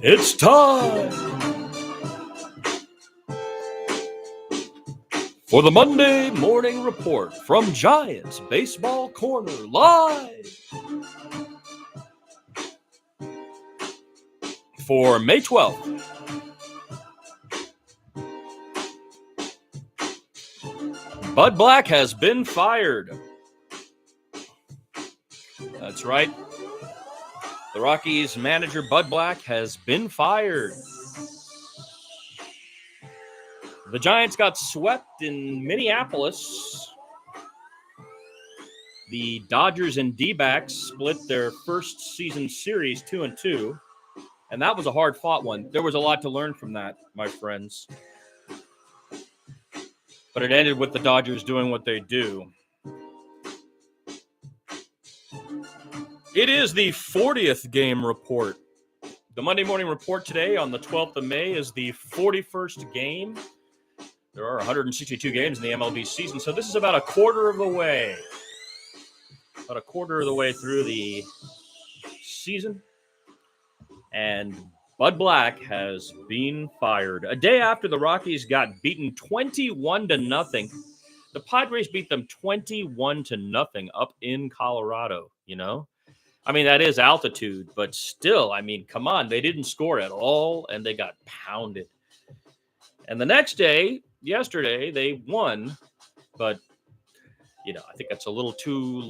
It's time for the Monday Morning Report from Giants Baseball Corner, live for May 12th. Bud Black has been fired. That's right. The Rockies manager Bud Black has been fired. The Giants got swept in Minneapolis. The Dodgers and D-backs split their first season series 2-2, and that was a hard-fought one. There was a lot to learn from that, my friends. But it ended with the Dodgers doing what they do. It is the 40th game report. The Monday Morning Report today on the 12th of May is the 41st game. There are 162 games in the MLB season, so this is about a quarter of the way. About a quarter of the way through the season. And Bud Black has been fired. A day after the Rockies got beaten 21-0. The Padres beat them 21-0 up in Colorado, you know? I mean, that is altitude, but still, I mean, come on. They didn't score at all, and they got pounded. And the next day, yesterday, they won, but, you know, I think that's a little too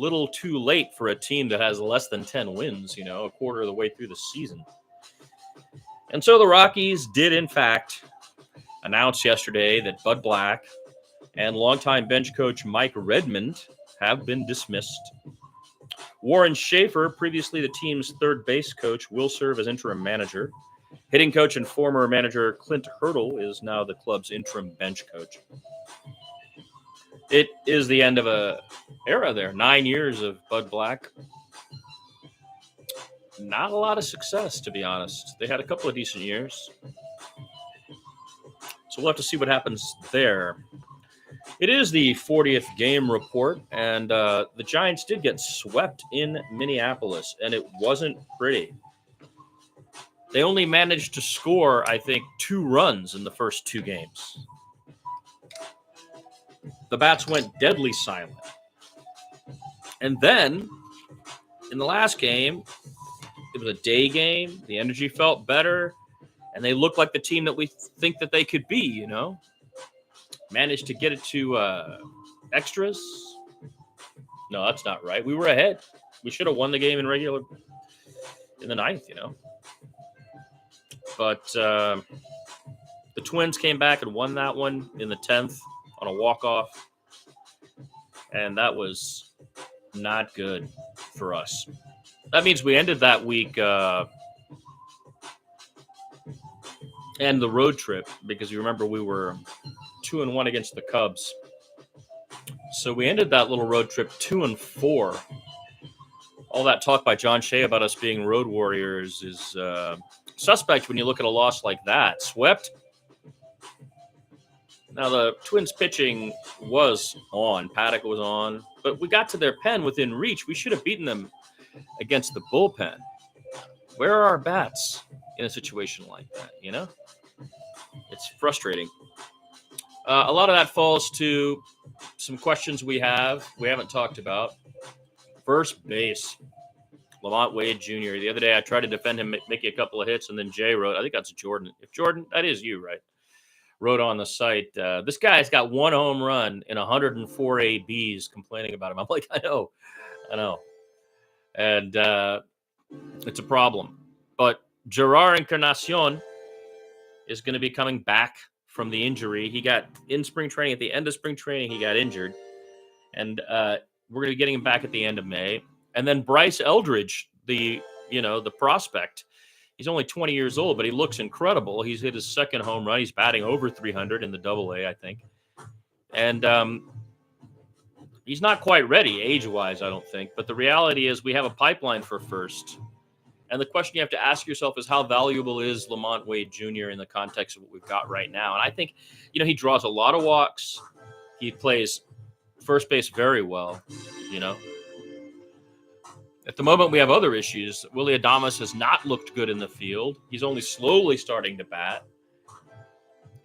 late for a team that has less than 10 wins, you know, a quarter of the way through the season. And so the Rockies did, in fact, announce yesterday that Bud Black and longtime bench coach Mike Redmond have been dismissed. Warren Schaefer, previously the team's third base coach, will serve as interim manager. Hitting coach and former manager Clint Hurdle is now the club's interim bench coach. It is the end of an era there. 9 years of Bud Black. Not a lot of success, to be honest. They had a couple of decent years. So we'll have to see what happens there. It is the 40th game report, and the Giants did get swept in Minneapolis, and it wasn't pretty. They only managed to score, I think, 2 runs in the first 2 games. The bats went deadly silent. And then, in the last game, it was a day game. The energy felt better, and they looked like the team that we think that they could be, you know? Managed to get it to extras. No, that's not right. We were ahead. We should have won the game in the ninth, you know. But the Twins came back and won that one in the 10th on a walk-off. And that was not good for us. That means we ended that week and the road trip, because you remember we were 2-1 against the Cubs. So we ended that little road trip 2-4. All that talk by John Shea about us being road warriors is suspect when you look at a loss like that. Swept. Now, the Twins pitching was on. Paddock was on. But we got to their pen within reach. We should have beaten them against the bullpen. Where are our bats in a situation like that, you know? It's frustrating. A lot of that falls to some questions we haven't talked about. First base, Lamont Wade Jr. The other day I tried to defend him, making a couple of hits, and then Jay wrote, I think that's Jordan. If Jordan, that is you, right? Wrote on the site, this guy's got 1 home run in 104 ABs, complaining about him. I'm like, I know. And it's a problem. But Gerard Encarnacion is going to be coming back from the injury. He got in spring training. At the end of spring training, he got injured. And we're going to be getting him back at the end of May. And then Bryce Eldridge, the prospect. He's only 20 years old, but he looks incredible. He's hit his second home run. He's batting over 300 in the Double-A, I think. And he's not quite ready age-wise, I don't think. But the reality is we have a pipeline for first. And the question you have to ask yourself is, how valuable is Lamont Wade Jr. in the context of what we've got right now? And I think, you know, he draws a lot of walks. He plays first base very well, you know. At the moment, we have other issues. Willie Adames has not looked good in the field. He's only slowly starting to bat.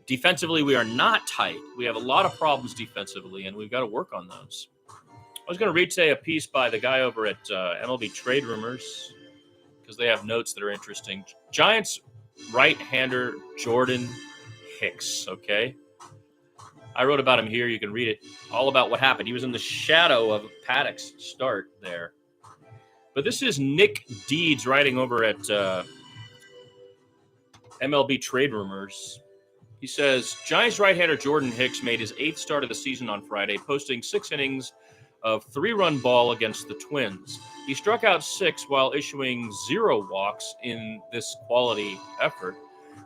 Defensively, we are not tight. We have a lot of problems defensively, and we've got to work on those. I was going to read today a piece by the guy over at MLB Trade Rumors because they have notes that are interesting. Giants right-hander Jordan Hicks, okay? I wrote about him here. You can read it all about what happened. He was in the shadow of Paddock's start there. But this is Nick Deeds writing over at MLB Trade Rumors. He says, Giants right-hander Jordan Hicks made his 8th start of the season on Friday, posting 6 innings of 3-run ball against the Twins. He struck out 6 while issuing 0 walks in this quality effort.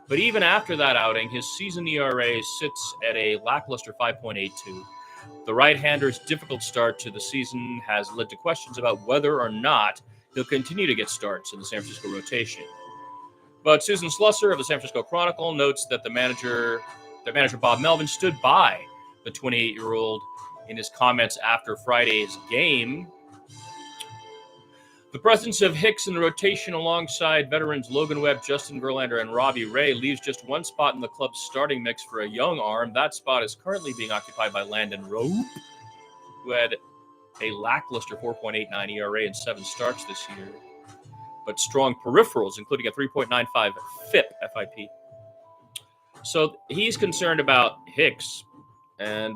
But even after that outing, his season ERA sits at a lackluster 5.82. The right-hander's difficult start to the season has led to questions about whether or not he'll continue to get starts in the San Francisco rotation. But Susan Slusser of the San Francisco Chronicle notes that manager Bob Melvin stood by the 28-year-old in his comments after Friday's game. The presence of Hicks in the rotation alongside veterans Logan Webb, Justin Verlander, and Robbie Ray leaves just one spot in the club's starting mix for a young arm. That spot is currently being occupied by Landon Rope, who had a lackluster 4.89 ERA in 7 starts this year, but strong peripherals, including a 3.95 FIP. So he's concerned about Hicks, and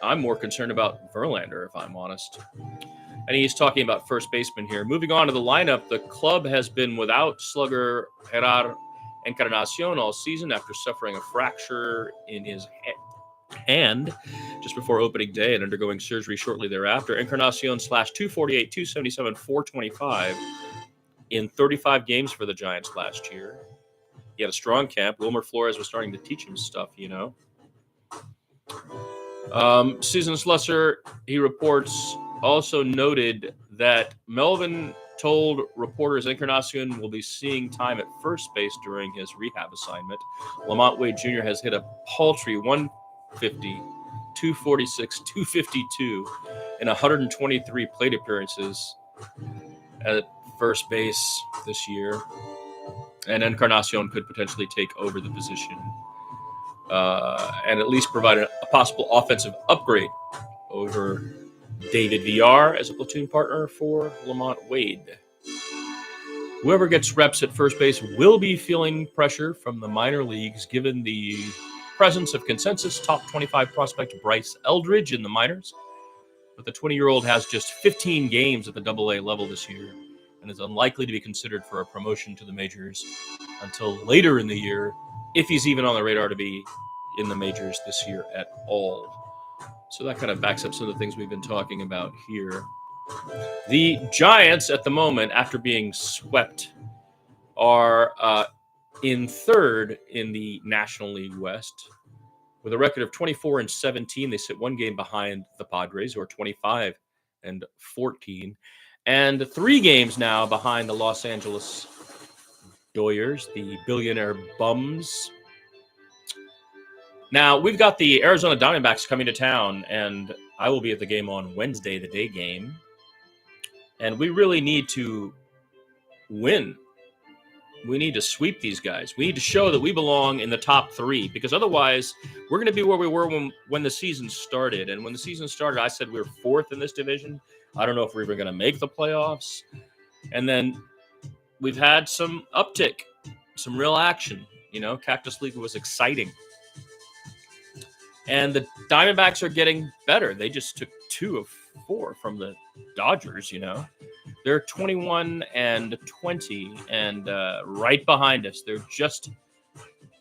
I'm more concerned about Verlander, if I'm honest. And he's talking about first baseman here. Moving on to the lineup, the club has been without slugger Gerard Encarnacion all season after suffering a fracture in his hand just before opening day and undergoing surgery shortly thereafter. Encarnacion slashed 248, 277, 425 in 35 games for the Giants last year. He had a strong camp. Wilmer Flores was starting to teach him stuff, you know. Susan Slusser, he reports, also noted that Melvin told reporters Encarnacion will be seeing time at first base during his rehab assignment. Lamont Wade Jr. has hit a paltry 150, 246, 252 in 123 plate appearances at first base this year. And Encarnacion could potentially take over the position and at least provide a possible offensive upgrade over David VR as a platoon partner for Lamont Wade. Whoever gets reps at first base will be feeling pressure from the minor leagues, given the presence of consensus top 25 prospect Bryce Eldridge in the minors. But the 20-year-old has just 15 games at the AA level this year and is unlikely to be considered for a promotion to the majors until later in the year, if he's even on the radar to be in the majors this year at all. So that kind of backs up some of the things we've been talking about here. The Giants, at the moment, after being swept, are in 3rd in the National League West. With a record of 24-17, they sit 1 game behind the Padres, who are 25-14, and 3 games now behind the Los Angeles Dodgers, the billionaire bums. Now, we've got the Arizona Diamondbacks coming to town, and I will be at the game on Wednesday, the day game. And we really need to win. We need to sweep these guys. We need to show that we belong in the top 3, because otherwise we're going to be where we were when the season started. And when the season started, I said we were 4th in this division. I don't know if we're even going to make the playoffs. And then we've had some uptick, some real action. You know, Cactus League was exciting. And the Diamondbacks are getting better. They just took 2 of 4 from the Dodgers, you know. They're 21-20 and right behind us. They're just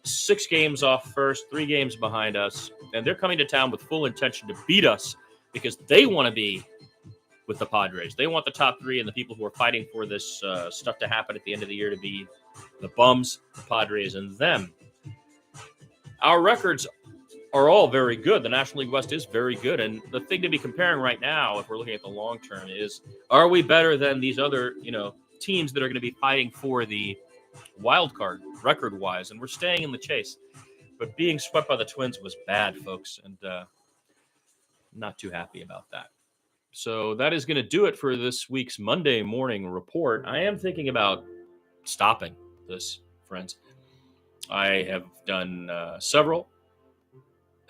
6 games off first, 3 games behind us. And they're coming to town with full intention to beat us because they want to be with the Padres. They want the top 3 and the people who are fighting for this stuff to happen at the end of the year to be the bums, the Padres, and them. Our records are all very good. The National League West is very good. And the thing to be comparing right now, if we're looking at the long term, is are we better than these other, teams that are going to be fighting for the wild card record-wise? And we're staying in the chase. But being swept by the Twins was bad, folks, and not too happy about that. So that is going to do it for this week's Monday morning report. I am thinking about stopping this, friends. I have done several.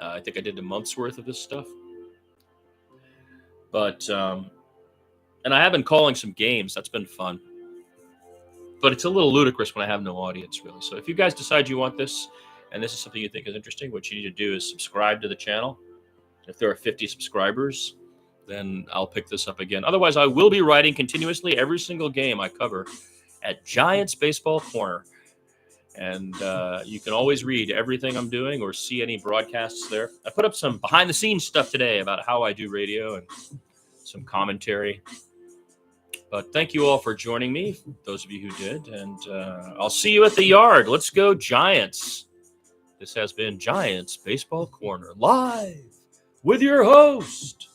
I think I did a month's worth of this stuff. But, and I have been calling some games. That's been fun. But it's a little ludicrous when I have no audience, really. So if you guys decide you want this, and this is something you think is interesting, what you need to do is subscribe to the channel. If there are 50 subscribers, then I'll pick this up again. Otherwise, I will be writing continuously every single game I cover at Giants Baseball Corner. And you can always read everything I'm doing or see any broadcasts there. I put up some behind-the-scenes stuff today about how I do radio and some commentary. But thank you all for joining me, those of you who did. And I'll see you at the yard. Let's go Giants. This has been Giants Baseball Corner, live with your host,